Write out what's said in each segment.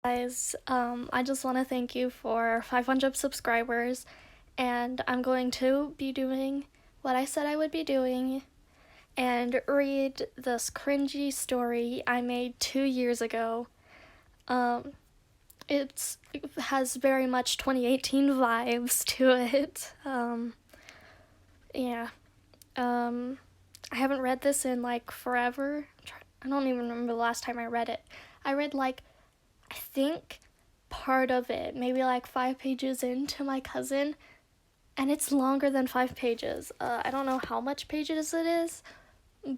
Guys, I just want to thank you for 500 subscribers, and I'm going to be doing what I said I would be doing and read this cringy story I made 2 years ago. Um, it has very much 2018 vibes to it. Yeah. I haven't read this in like forever. I don't even remember the last time I read it. I read I think part of it, maybe like 5 pages into my cousin, and it's longer than 5 pages. I don't know how much pages it is,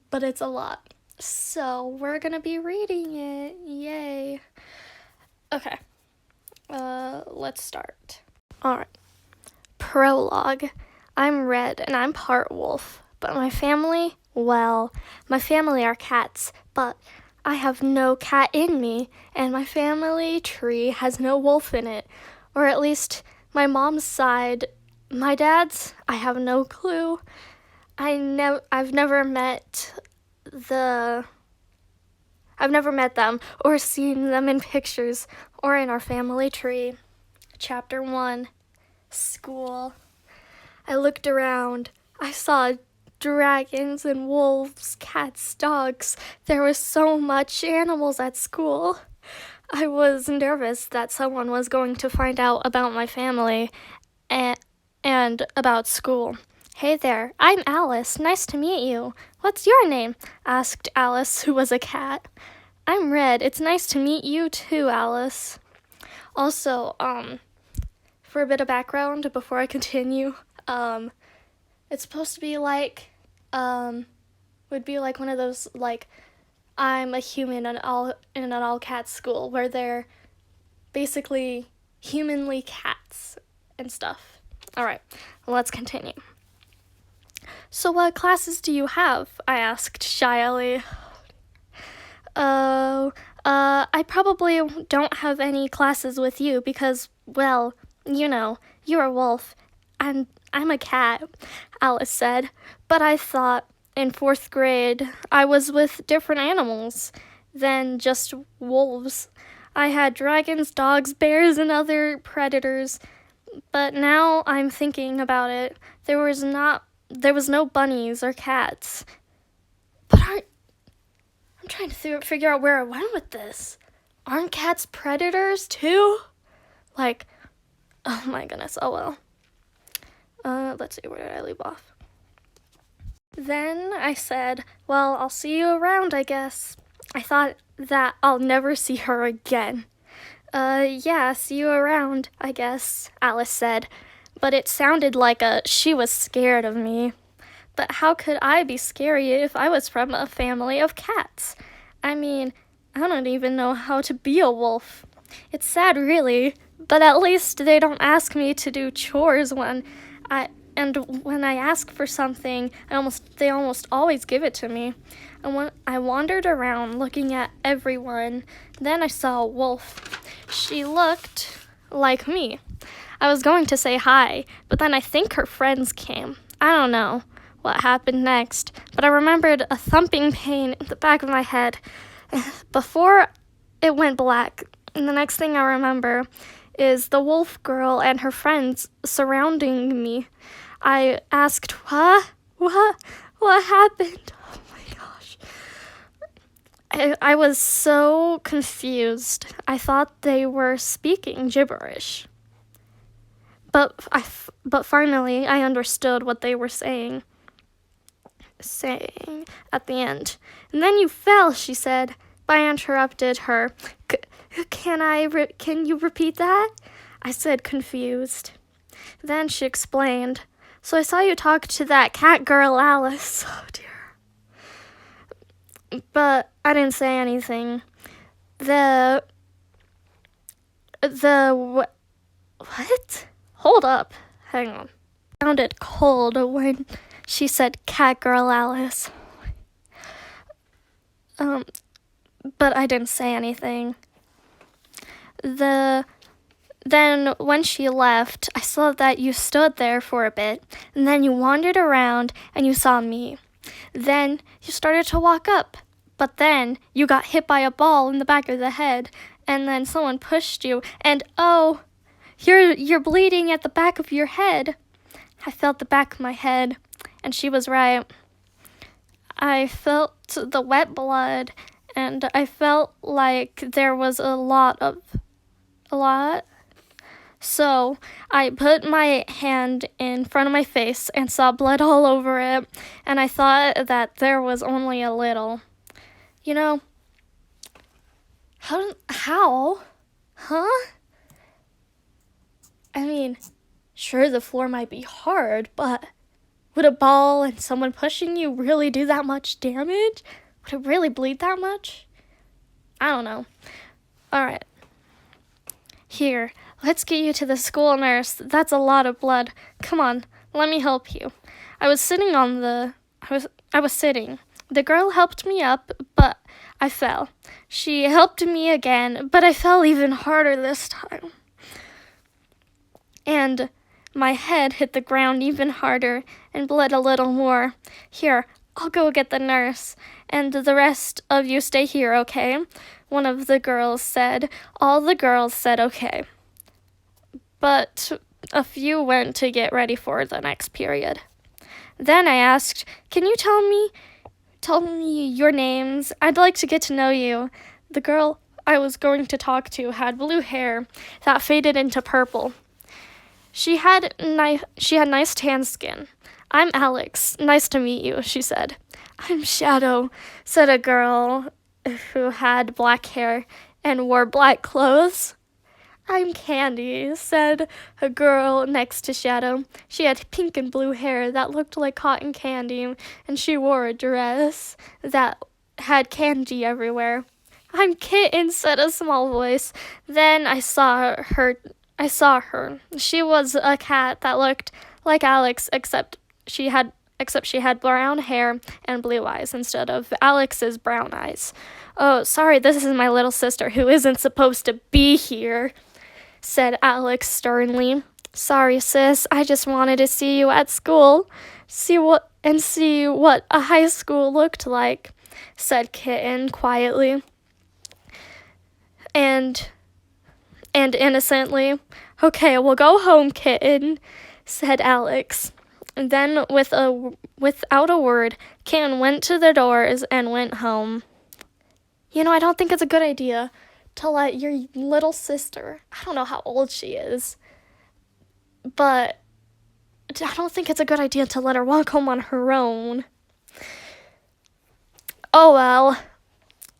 but it's a lot. So we're gonna be reading it. Yay. Okay. Let's start. Alright. Prologue. I'm Red and I'm part wolf, but my family are cats, but I have no cat in me, and my family tree has no wolf in it, or at least my mom's side. My dad's, I have no clue. I've never met them or seen them in pictures or in our family tree. Chapter 1, School. I looked around. I saw dragons and wolves, cats, dogs. There was so much animals at school. I was nervous that someone was going to find out about my family and about school. Hey there, I'm Alice. Nice to meet you. What's your name? Asked Alice, who was a cat. I'm Red. It's nice to meet you too, Alice. Also, for a bit of background before I continue, it's supposed to be would be like one of those, I'm a human in an all cats school where they're basically humanly cats and stuff. All right, let's continue. So what classes do you have? I asked shyly. I probably don't have any classes with you because, well, you're a wolf and I'm a cat, Alice said. But I thought in 4th grade I was with different animals than just wolves. I had dragons, dogs, bears, and other predators. But now I'm thinking about it. There was no bunnies or cats. But I'm trying to figure out where I went with this. Aren't cats predators too? Oh my goodness, oh well. Let's see, where did I leave off? Then I said, well, I'll see you around, I guess. I thought that I'll never see her again. Yeah, see you around, I guess, Alice said. But it sounded like she was scared of me. But how could I be scary if I was from a family of cats? I mean, I don't even know how to be a wolf. It's sad, really, but at least they don't ask me to do chores when I ask for something, they almost always give it to me. I wandered around looking at everyone. Then I saw a wolf. She looked like me. I was going to say hi, but then I think her friends came. I don't know what happened next, but I remembered a thumping pain in the back of my head before it went black. And the next thing I remember is the wolf girl and her friends surrounding me. I asked, what happened? Oh my gosh. I was so confused. I thought they were speaking gibberish. But finally I understood what they were saying at the end. And then you fell, she said. But I interrupted her. Can you repeat that? I said, confused. Then she explained. So I saw you talk to that cat girl, Alice. Oh dear. But I didn't say anything. What? Hold up. Hang on. It sounded cold when she said cat girl, Alice. But I didn't say anything. Then when she left, I saw that you stood there for a bit, and then you wandered around and you saw me. Then you started to walk up, but then you got hit by a ball in the back of the head, and then someone pushed you, and oh, you're bleeding at the back of your head. I felt the back of my head, and she was right. I felt the wet blood, and I felt like there was a lot. So I put my hand in front of my face and saw blood all over it, and I thought that there was only a little. You know, how? Huh? I mean, sure, the floor might be hard, but would a ball and someone pushing you really do that much damage? Would it really bleed that much? I don't know. All right. Here, let's get you to the school nurse. That's a lot of blood. Come on, let me help you. I was sitting. The girl helped me up, but I fell. She helped me again, but I fell even harder this time. And my head hit the ground even harder and bled a little more. Here, I'll go get the nurse, and the rest of you stay here, okay? One of the girls said. All the girls said okay. But a few went to get ready for the next period. Then I asked, can you tell me your names? I'd like to get to know you. The girl I was going to talk to had blue hair that faded into purple. She had nice tan skin. I'm Alex. Nice to meet you, she said. I'm Shadow, said a girl who had black hair and wore black clothes. I'm Candy, said a girl next to Shadow. She had pink and blue hair that looked like cotton candy, and she wore a dress that had candy everywhere. I'm Kitten, said a small voice. Then I saw her. She was a cat that looked like Alex, except she had brown hair and blue eyes instead of Alex's brown eyes. Oh, sorry, this is my little sister who isn't supposed to be here, said Alex sternly. Sorry, sis, I just wanted to see you at school. See what a high school looked like, said Kitten quietly. And innocently. Okay, we'll go home, Kitten, said Alex. And then, without a word, Kitten went to the doors and went home. You know, I don't think it's a good idea to let your little sister, I don't know how old she is, but I don't think it's a good idea to let her walk home on her own. Oh well.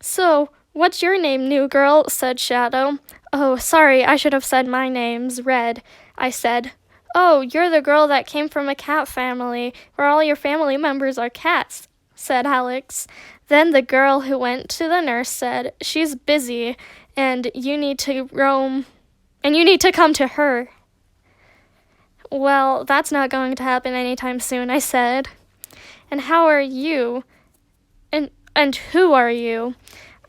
So, what's your name, new girl? Said Shadow. Oh, sorry, I should have said my name's Red, I said. Oh, you're the girl that came from a cat family, where all your family members are cats, said Alex. Then the girl who went to the nurse said, she's busy, and you need to come to her. Well, that's not going to happen anytime soon, I said. And how are you? And who are you?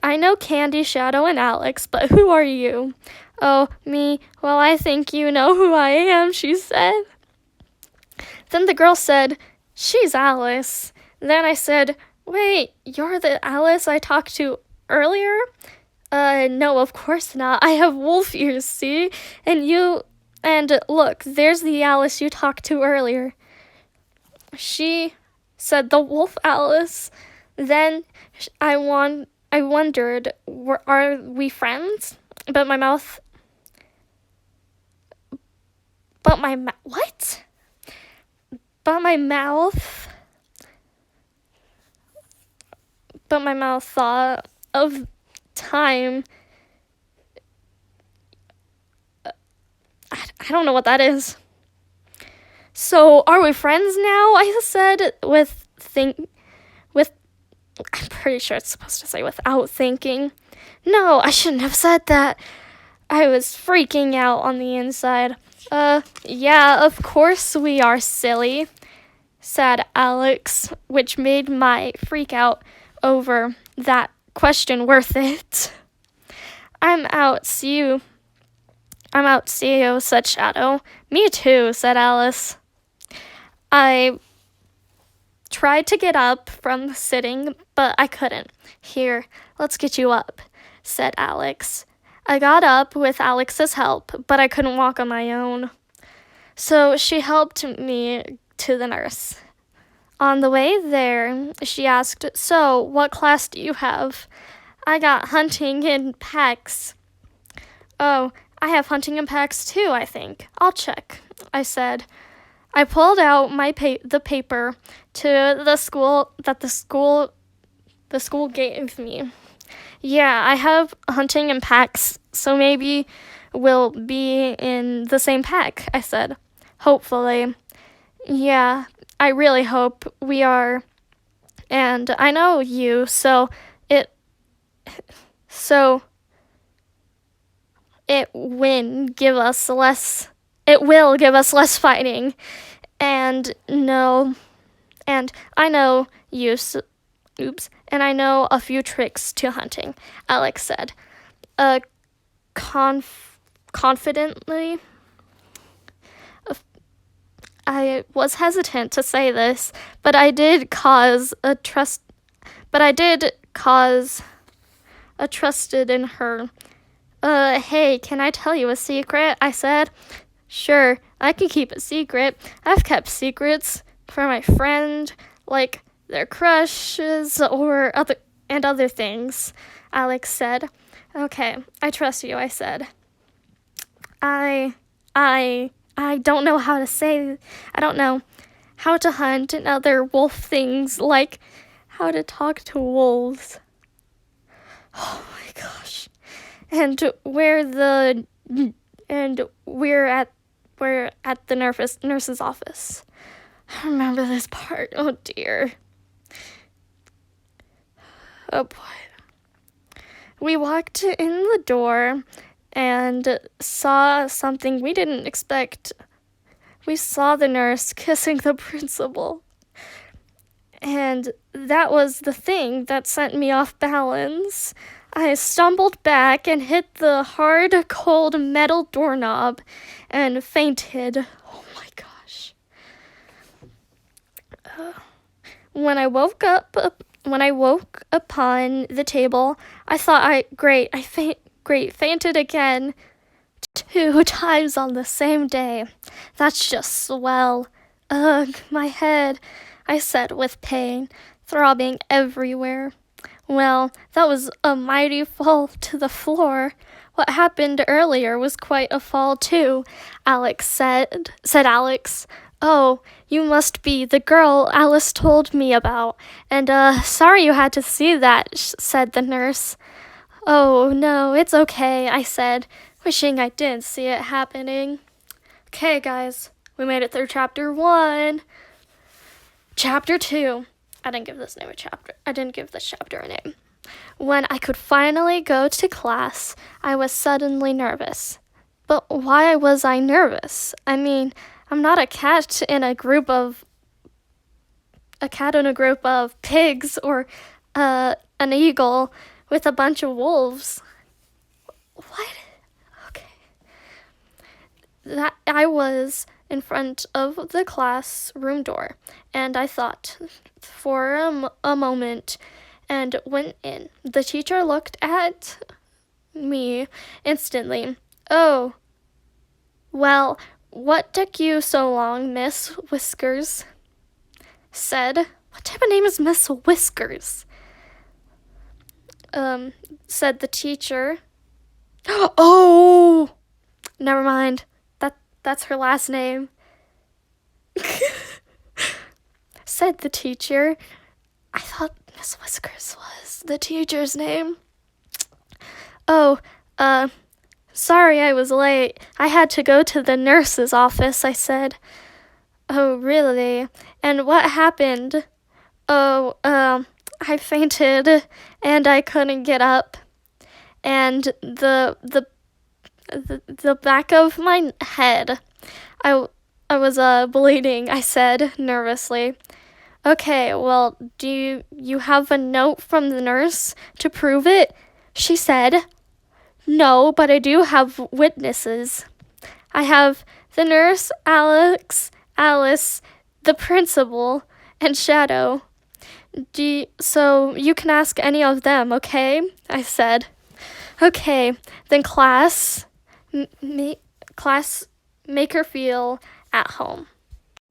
I know Candy, Shadow, and Alex, but who are you? Oh, me. Well, I think you know who I am, she said. Then the girl said, she's Alice. Then I said, wait, you're the Alice I talked to earlier? No, of course not. I have wolf ears, see? And look, there's the Alice you talked to earlier. She said, the wolf Alice. Then I wondered, are we friends? But my mouth thought of time. I don't know what that is. So, are we friends now? I said I'm pretty sure it's supposed to say without thinking. No, I shouldn't have said that. I was freaking out on the inside. Yeah, of course we are, silly, said Alex, which made my freak out over that question worth it. I'm out, see you, said Shadow. Me too, said Alice. I tried to get up from sitting, but I couldn't. Here, let's get you up, said Alex. I got up with Alex's help, but I couldn't walk on my own. So she helped me to the nurse. On the way there, she asked, "So, what class do you have?" "I got hunting and PACS." "Oh, I have hunting and PACS too, I think. I'll check," I said. I pulled out the paper to the school that the school gave me. "Yeah, I have hunting and PACS, so maybe we'll be in the same pack," I said. "Hopefully." "Yeah, I really hope we are. And I know you, so it will give us less fighting. And I know you, and I know a few tricks to hunting," Alex said. Confidently. I was hesitant to say this, but I did cause a trusted in her. Hey, can I tell you a secret?" I said. "Sure, I can keep a secret. I've kept secrets for my friend, like their crushes or other things," Alex said. "Okay, I trust you," I said. I don't know how to say, I don't know how to hunt and other wolf things, like how to talk to wolves. Oh my gosh. And we're at the nurse's office. I remember this part. Oh dear. Oh boy. We walked in the door and saw something we didn't expect. We saw the nurse kissing the principal. And that was the thing that sent me off balance. I stumbled back and hit the hard, cold metal doorknob and fainted. Oh my gosh. When I woke upon the table, I thought, fainted again 2 times on the same day. That's just swell. Ugh, my head, I said with pain, throbbing everywhere. Well, that was a mighty fall to the floor. What happened earlier was quite a fall too, Alex said Alex. "Oh, you must be the girl Alice told me about. And sorry you had to see that," said the nurse. "Oh, no, it's okay," I said, wishing I didn't see it happening. Okay, guys, we made it through chapter 1. Chapter 2. I didn't give this chapter a name. When I could finally go to class, I was suddenly nervous. But why was I nervous? I mean, I'm not a cat in a group of pigs or an eagle with a bunch of wolves. What? Okay. That I was in front of the classroom door, and I thought for a moment and went in. The teacher looked at me instantly. "Oh, well, what took you so long, Miss Whiskers?" Said. What type of name is Miss Whiskers? Said the teacher. Oh, never mind. That's her last name. Said the teacher. I thought Miss Whiskers was the teacher's name. "Oh, sorry I was late. I had to go to the nurse's office," I said. "Oh, really? And what happened?" "Oh, I fainted and I couldn't get up. And the back of my head, I was bleeding," I said nervously. "Okay, well, do you have a note from the nurse to prove it?" she said. "No, but I do have witnesses. I have the nurse, Alice, the principal, and Shadow. So you can ask any of them, okay?" I said. Okay, then class, class, make her feel at home.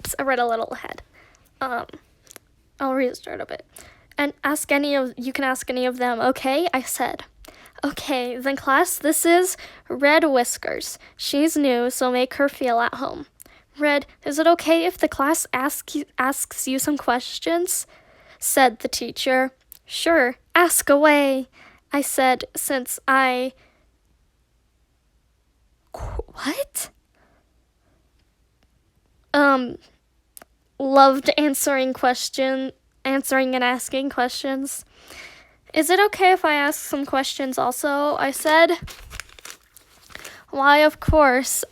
So I read a little ahead. I'll restart a bit. And you can ask any of them, okay? I said. Okay, then class, this is Red Whiskers. She's new, so make her feel at home. Red, is it okay if the class asks you some questions? Said the teacher. Sure, ask away, I said, since I... What? Loved answering and asking questions. Is it okay if I ask some questions also? I said. Why, of course.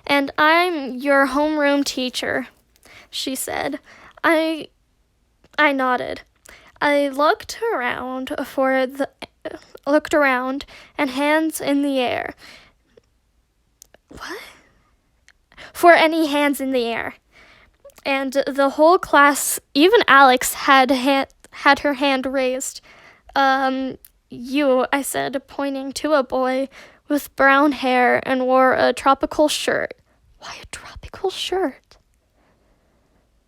And I'm your homeroom teacher, she said. I nodded. I looked around and hands in the air. What? For any hands in the air. And the whole class, even Alex, had her hand raised. You, I said, pointing to a boy with brown hair and wore a tropical shirt. Why a tropical shirt?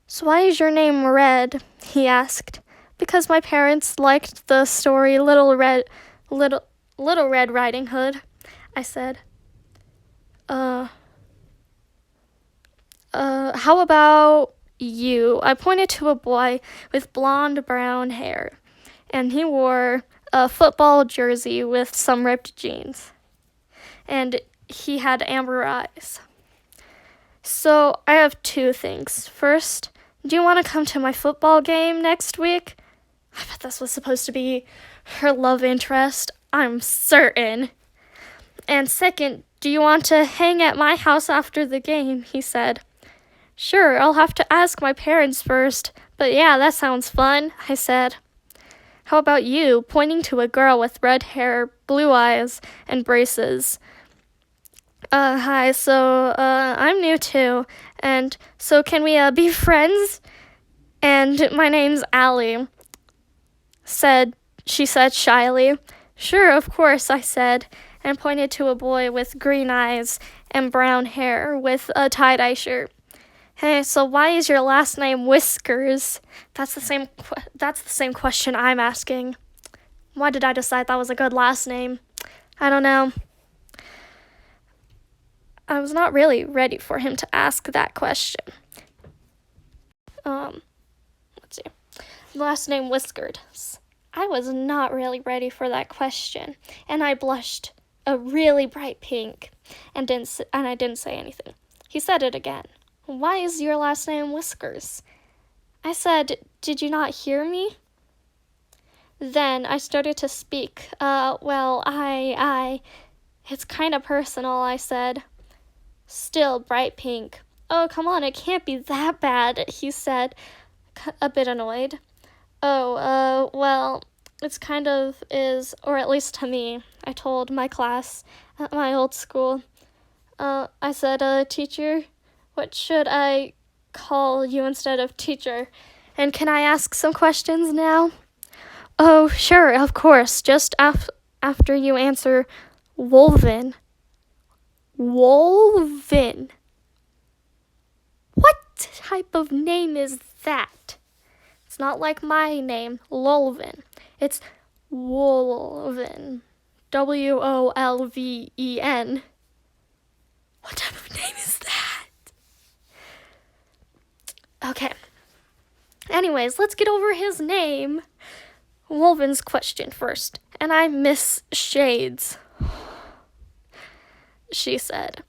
So why is your name Red? He asked. Because my parents liked the story Little Red Riding Hood, I said. How about you? I pointed to a boy with blonde brown hair, and he wore a football jersey with some ripped jeans, and he had amber eyes. So I have two things. First, do you want to come to my football game next week? I bet this was supposed to be her love interest. I'm certain. And second, do you want to hang at my house after the game? He said. Sure, I'll have to ask my parents first, but yeah, that sounds fun, I said. How about you? Pointing to a girl with red hair, blue eyes, and braces. Hi, so, I'm new too, and so can we, be friends? And my name's Allie, she said shyly. Sure, of course, I said, and pointed to a boy with green eyes and brown hair with a tie-dye shirt. Hey, so why is your last name Whiskers? That's the same question I'm asking. Why did I decide that was a good last name? I don't know. I was not really ready for him to ask that question. Let's see. Last name Whiskers. I was not really ready for that question, and I blushed a really bright pink, and I didn't say anything. He said it again. Why is your last name Whiskers? I said, did you not hear me? Then I started to speak. It's kind of personal, I said. Still bright pink. Oh, come on, it can't be that bad, he said, a bit annoyed. It's kind of is, or at least to me, I told my class at my old school. I said, teacher, what should I call you instead of teacher? And can I ask some questions now? Oh, sure, of course. Just after you answer Wolven. Wolven. What type of name is that? It's not like my name, Lolven. It's Wolven. Wolven. What type of name is that? Okay. Anyways, let's get over his name. Wolven's question first. And I miss shades, she said.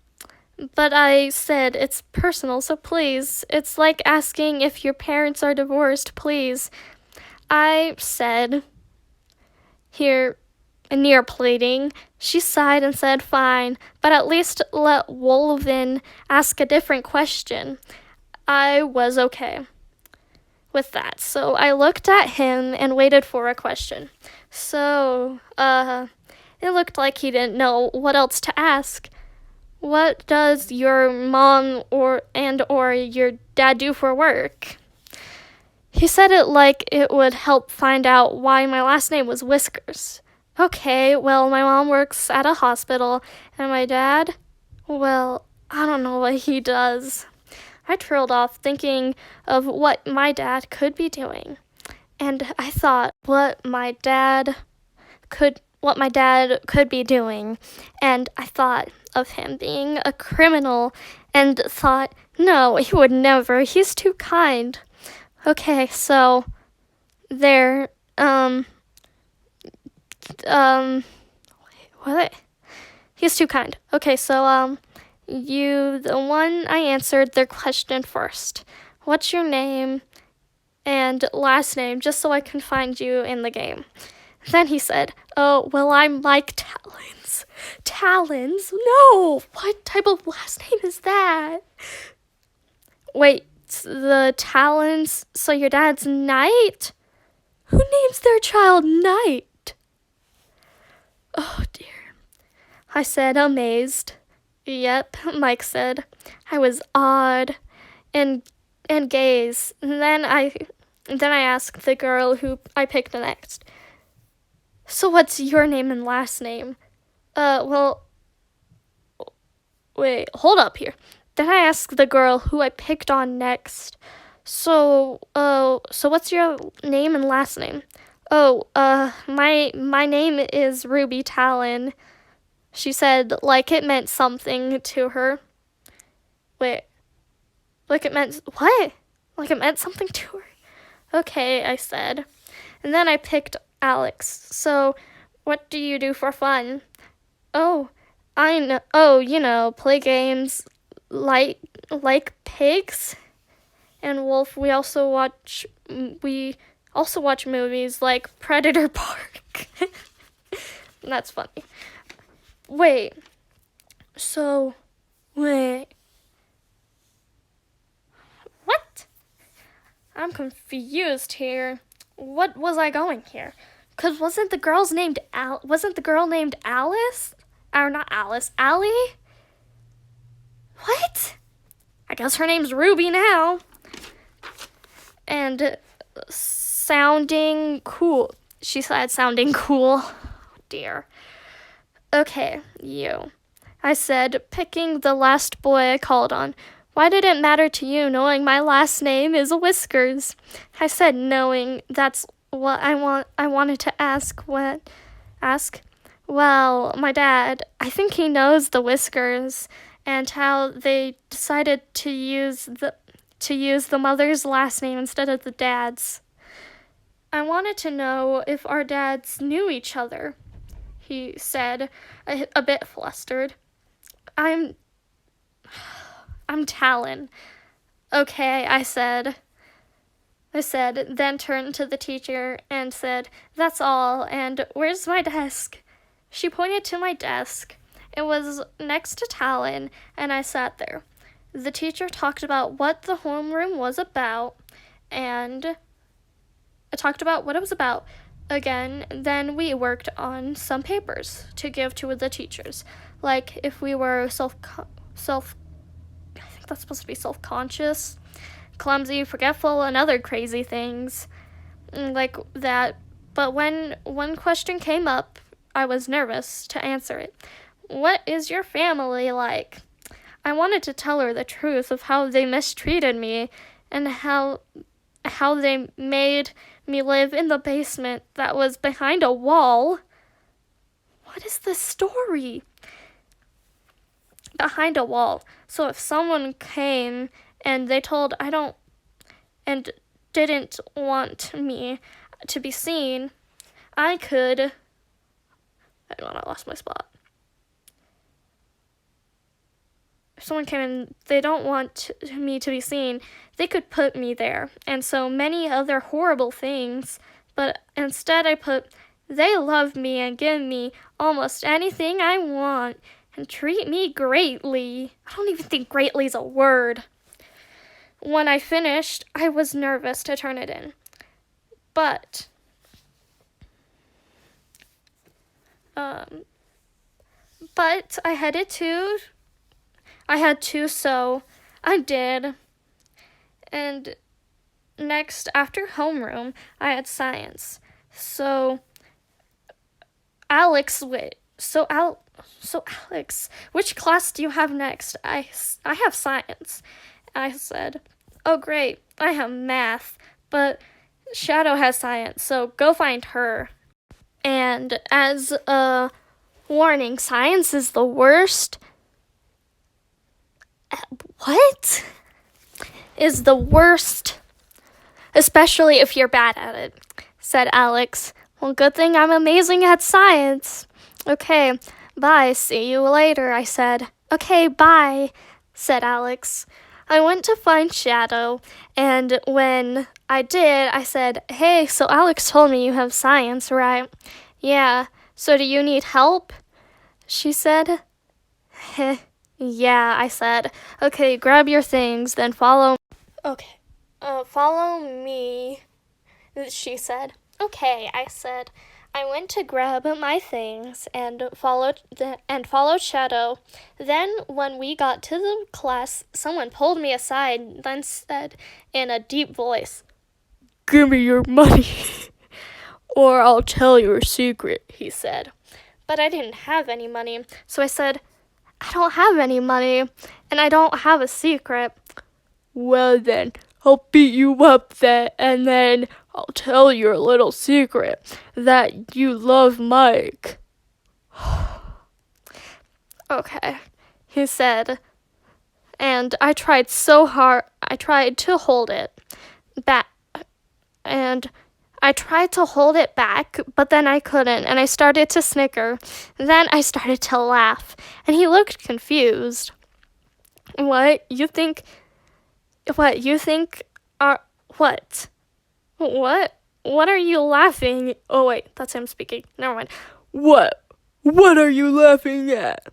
But I said, it's personal, so please. It's like asking if your parents are divorced, please. I said, here, near pleading. She sighed and said, fine, but at least let Wolven ask a different question. I was okay with that, so I looked at him and waited for a question. So, it looked like he didn't know what else to ask. What does your mom or your dad do for work? He said it like it would help find out why my last name was Whiskers. Okay, well, my mom works at a hospital, and my dad, well, I don't know what he does. I trailed off thinking of what my dad could be doing. And I thought what my dad could be doing. And I thought of him being a criminal and thought, no, he would never. He's too kind. Okay, so there what? He's too kind. Okay, so the one I answered their question first. What's your name and last name, just so I can find you in the game? Then he said, oh, well, I'm like Talons. Talons? No! What type of last name is that? Wait, the Talons, so your dad's Knight? Who names their child Knight? Oh, dear. I said, amazed. Yep, Mike said. I was awed and gazed. And then I asked the girl who I picked next. So what's your name and last name? Well, wait, hold up here. Then I asked the girl who I picked on next. So what's your name and last name? Oh, my name is Ruby Talon. She said, like it meant something to her. Wait, like it meant, what? Like it meant something to her? Okay, I said. And then I picked Alex. So, what do you do for fun? Oh, I know. Oh, play games like pigs and Wolf. We also watch movies like Predator Park. That's funny. Wait. What? I'm confused here. What was I going here? Cause wasn't the girl named Alice? Or not Alice, Allie? What? I guess her name's Ruby now. And sounding cool. She said sounding cool. Oh, dear. Okay, you. I said, picking the last boy I called on. Why did it matter to you knowing my last name is Whiskers? I said, knowing that's what I wanted to ask. Well, my dad, I think he knows the Whiskers and how they decided to use the mother's last name instead of the dad's. I wanted to know if our dads knew each other, he said, a bit flustered. I'm Talon. Okay, I said, then turned to the teacher and said, that's all, and where's my desk? She pointed to my desk. It was next to Talon, and I sat there. The teacher talked about what the homeroom was about, and I talked about what it was about again. Then we worked on some papers to give to the teachers, like if we were I think that's supposed to be self-conscious, clumsy, forgetful, and other crazy things like that. But when one question came up, I was nervous to answer it. What is your family like? I wanted to tell her the truth of how they mistreated me and how they made me live in the basement that was behind a wall. What is this story? Behind a wall. So if someone came and they told and didn't want me to be seen, I lost my spot. If someone came and they don't want me to be seen, they could put me there, and so many other horrible things. But instead I put, they love me and give me almost anything I want and treat me greatly. I don't even think greatly is a word. When I finished, I was nervous to turn it in. But I had to, so I did. And next, after homeroom, I had science. So Alex, wait. So Alex, which class do you have next? I have science. I said, oh great, I have math, but Shadow has science, so go find her. And as a warning, science is the worst. What? Is the worst, especially if you're bad at it, said Alex. Well, good thing I'm amazing at science. Okay, bye, see you later, I said. Okay, bye, said Alex. I went to find Shadow, and when I did, I said, hey, so Alex told me you have science, right? Yeah, so do you need help? She said. Heh. Yeah, I said. Okay, grab your things, then follow. Okay, follow me, she said. Okay, I said. I went to grab my things and followed Shadow. Then, when we got to the class, someone pulled me aside, then said in a deep voice, give me your money, or I'll tell your secret, he said. But I didn't have any money, so I said, I don't have any money, and I don't have a secret. Well then, I'll beat you up and then I'll tell your little secret, that you love Mike. Okay, he said, and I tried so hard, I tried to hold it back, but then I couldn't, and I started to snicker. Then I started to laugh, and he looked confused. What? You think are, what? What are you laughing? Oh wait, that's him speaking. Never mind. What are you laughing at?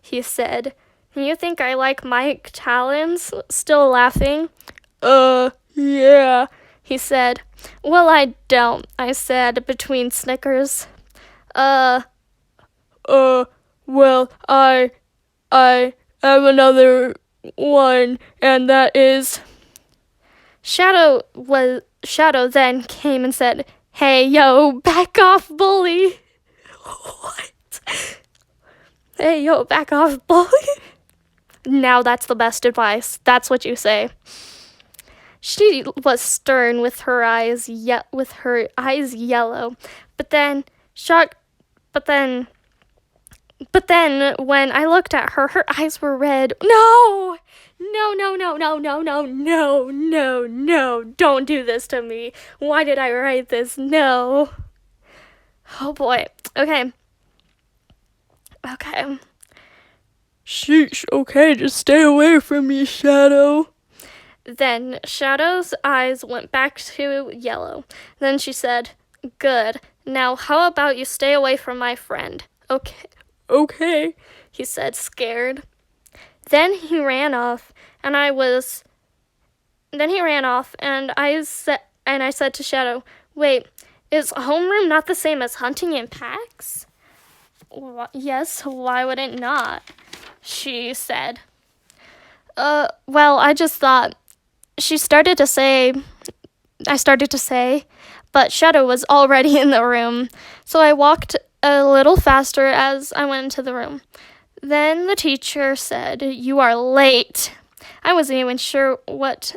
He said. You think I like Mike Talons? Still laughing? Yeah, he said. Well, I don't, I said between snickers. Well, I have another one, and that is. Shadow then came and said, hey, yo, back off, bully. What? Hey, yo, back off, bully. Now that's the best advice. That's what you say. She was stern with her eyes yellow. But then when I looked at her, her eyes were red. No, don't do this to me. Why did I write this? No. Oh boy. Okay. Sheesh, okay, just stay away from me, Shadow. Then Shadow's eyes went back to yellow. Then she said, good. Now how about you stay away from my friend? Okay, he said, scared. Then he ran off, and I said to Shadow, wait, is homeroom not the same as hunting in packs? Yes, why would it not? She said. Well, I just thought. I started to say, but Shadow was already in the room, so I walked a little faster as I went into the room. Then the teacher said, you are late. I wasn't even sure what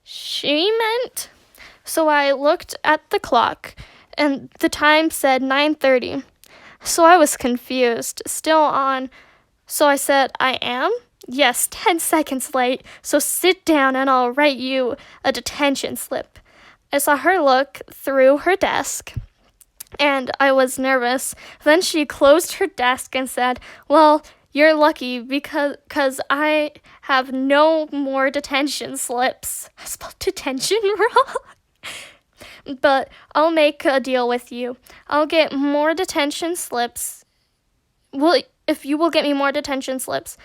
she meant. So I looked at the clock, and the time said 9:30. So I was confused, still on. So I said, I am? Yes, 10 seconds late, so sit down and I'll write you a detention slip. I saw her look through her desk, and I was nervous. Then she closed her desk and said, well, you're lucky because I have no more detention slips. I spelled detention wrong. But I'll make a deal with you. I'll get more detention slips. Well, if you will get me more detention slips,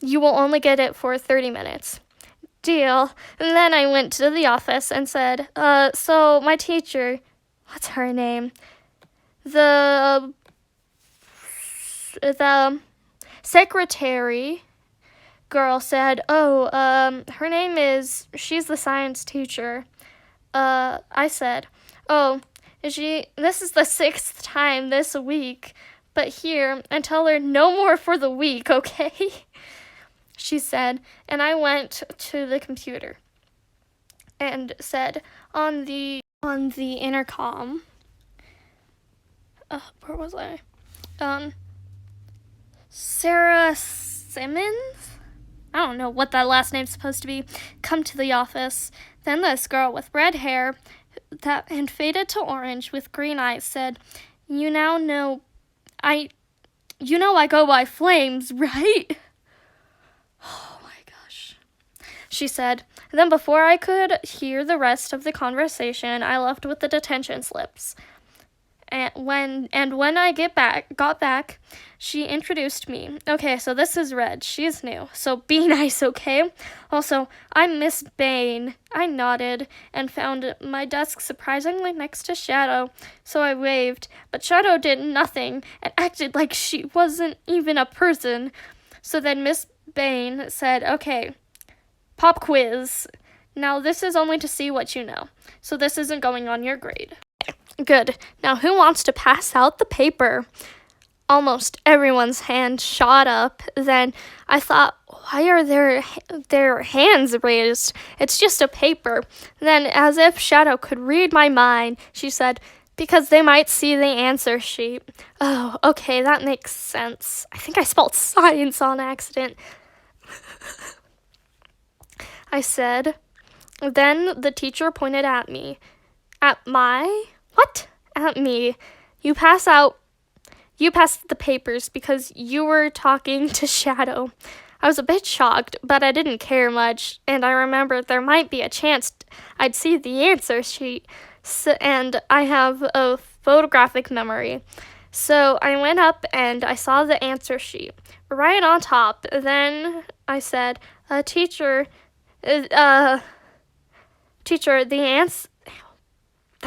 you will only get it for 30 minutes. Deal. And then I went to the office and said, so my teacher, what's her name? The secretary girl said, her name is, she's the science teacher. I said, "Oh, this is the 6th time this week, but here, and tell her no more for the week, okay?" She said, and I went to the computer and said on the intercom, where was I? Sarah Simmons? I don't know what that last name's supposed to be. Come to the office. Then this girl with red hair and faded to orange with green eyes said, You know I go by Flames, right?" Oh my gosh. She said. Then before I could hear the rest of the conversation, I left with the detention slips. And when I got back, she introduced me. "Okay, so this is Red. She's new. So be nice, okay? Also, I'm Miss Bain." I nodded and found my desk surprisingly next to Shadow, so I waved. But Shadow did nothing and acted like she wasn't even a person. So then Miss Bain said, "Okay, pop quiz. Now this is only to see what you know. So this isn't going on your grade." Good. Now who wants to pass out the paper? Almost everyone's hand shot up. Then I thought, why are their hands raised? It's just a paper. Then, as if Shadow could read my mind, she said, "Because they might see the answer sheet." Oh, okay, that makes sense. I think I spelled science on accident. I said. Then the teacher pointed at me. At my... What? At me. You passed the papers because you were talking to Shadow." I was a bit shocked, but I didn't care much, and I remembered there might be a chance I'd see the answer sheet, and I have a photographic memory. So I went up and I saw the answer sheet right on top. Then I said, teacher, the answer...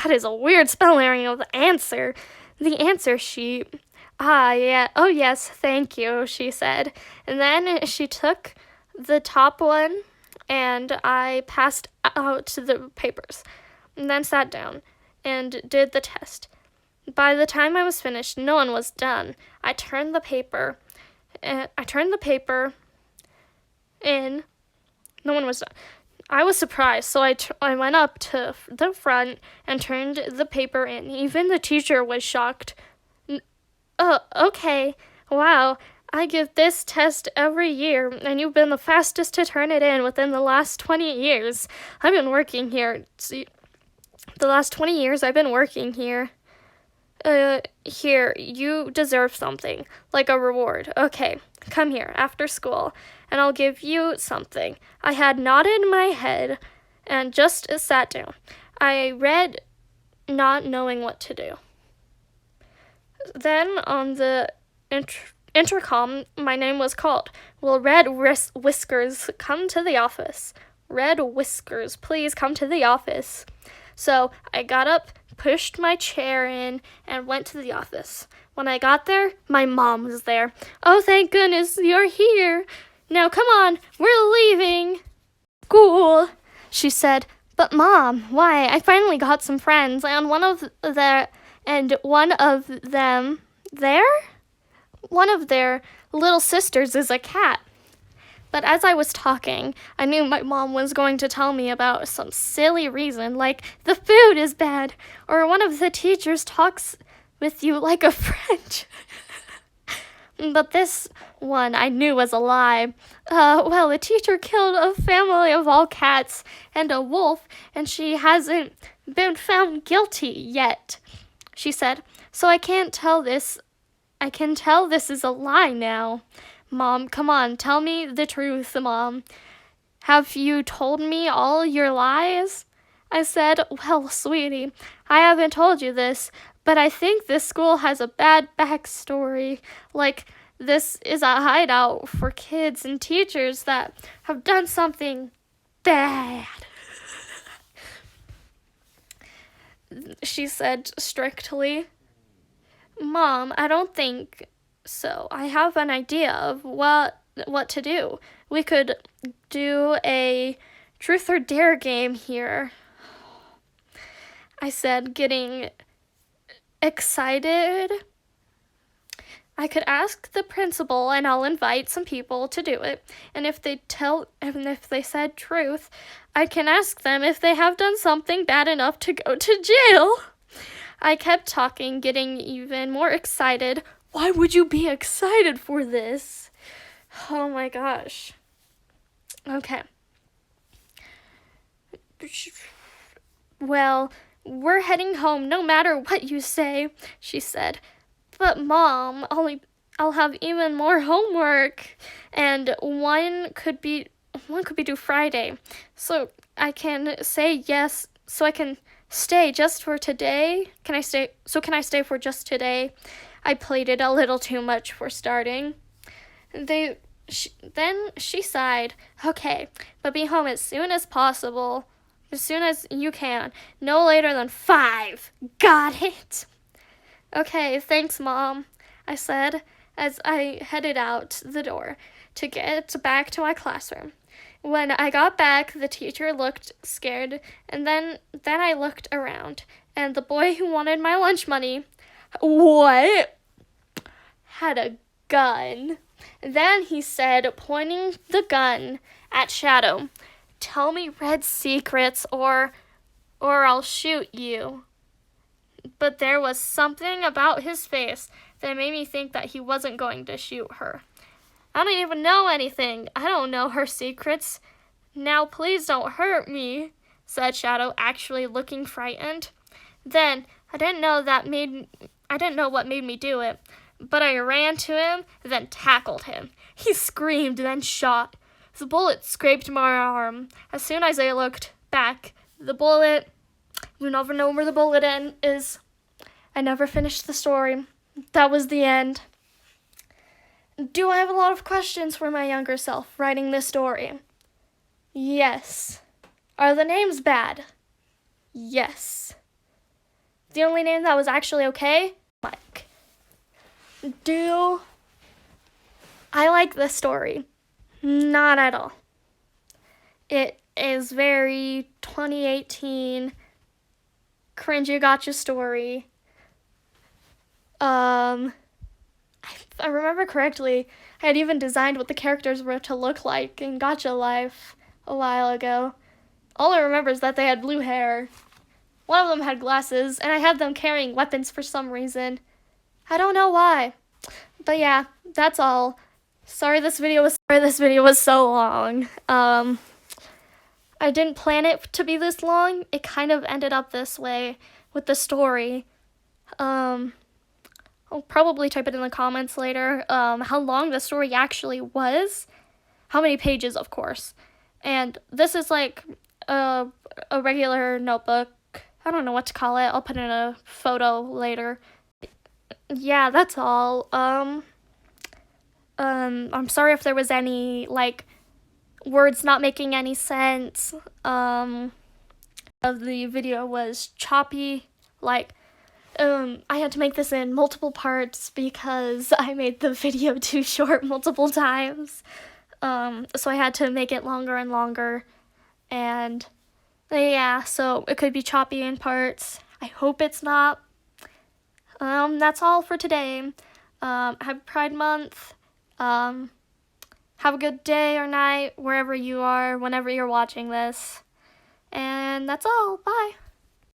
That is a weird spelling of the answer. The answer sheet. Ah, yeah. Oh, yes, thank you, she said. And then she took the top one, and I passed out the papers, and then sat down and did the test. By the time I was finished, no one was done. I turned the paper in. No one was done. I was surprised, so I went up to the front and turned the paper in. Even the teacher was shocked. Okay, wow, I give this test every year, and you've been the fastest to turn it in within the last 20 years. I've been working here. See, the last 20 years I've been working here. Here, you deserve something, like a reward. Okay, come here after school, and I'll give you something. I had nodded my head and just sat down. I read, not knowing what to do. Then on the intercom, my name was called. "Will Red Whiskers come to the office? Red Whiskers, please come to the office." So I got up, pushed my chair in, and went to the office. When I got there, my mom was there. "Oh, thank goodness you're here. Now come on, we're leaving school," she said. "But Mom, why? I finally got some friends, and one of their little sisters is a cat." But as I was talking, I knew my mom was going to tell me about some silly reason, like the food is bad, or one of the teachers talks with you like a friend. But this one I knew was a lie. Well, a teacher killed a family of all cats and a wolf, and she hasn't been found guilty yet, she said. So I can tell this is a lie now. Mom, come on, tell me the truth, Mom. Have you told me all your lies? I said, "Well, sweetie, I haven't told you this, but I think this school has a bad backstory. Like, this is a hideout for kids and teachers that have done something bad," she said strictly. "Mom, I don't think so. I have an idea of what to do. We could do a truth or dare game here." I said, getting excited. I could ask the principal and I'll invite some people to do it. And if they said truth, I can ask them if they have done something bad enough to go to jail. I kept talking, getting even more excited. Why would you be excited for this? Oh my gosh. Okay. Well, we're heading home no matter what you say, she said. But Mom, I'll have even more homework, and one could be due Friday. So I can say yes, so I can stay just for today. Can I stay for just today? I pleaded a little too much for starting. Then she sighed. Okay, but be home as soon as possible. As soon as you can. No later than 5. Got it? Okay, thanks, Mom, I said as I headed out the door to get back to my classroom. When I got back, the teacher looked scared, and then I looked around, and the boy who wanted my lunch money, what? Had a gun. Then he said, pointing the gun at Shadow, "Tell me Red's secrets or I'll shoot you." But there was something about his face that made me think that he wasn't going to shoot her. I don't even know anything. I don't know her secrets. Now please don't hurt me, said Shadow, actually looking frightened. Then I didn't know what made me do it, but I ran to him, then tackled him. He screamed, then shot. The bullet scraped my arm. As soon as I looked back, you never know where the bullet is. I never finished the story. That was the end. Do I have a lot of questions for my younger self writing this story? Yes. Are the names bad? Yes. The only name that was actually okay? Mike. Do I like this story? Not at all. It is very 2018 cringy gotcha story. If I remember correctly, I had even designed what the characters were to look like in Gotcha Life a while ago. All I remember is that they had blue hair. One of them had glasses, and I had them carrying weapons for some reason. I don't know why. But yeah, that's all. Sorry this video was so long. I didn't plan it to be this long. It kind of ended up this way with the story. I'll probably type it in the comments later, how long the story actually was. How many pages, of course. And this is like a regular notebook. I don't know what to call it. I'll put in a photo later. Yeah, that's all. I'm sorry if there was any, words not making any sense. The video was choppy, I had to make this in multiple parts because I made the video too short multiple times. So I had to make it longer and longer. And yeah, so it could be choppy in parts. I hope it's not. That's all for today. Happy Pride Month. Have a good day or night wherever you are, whenever you're watching this. And that's all. Bye.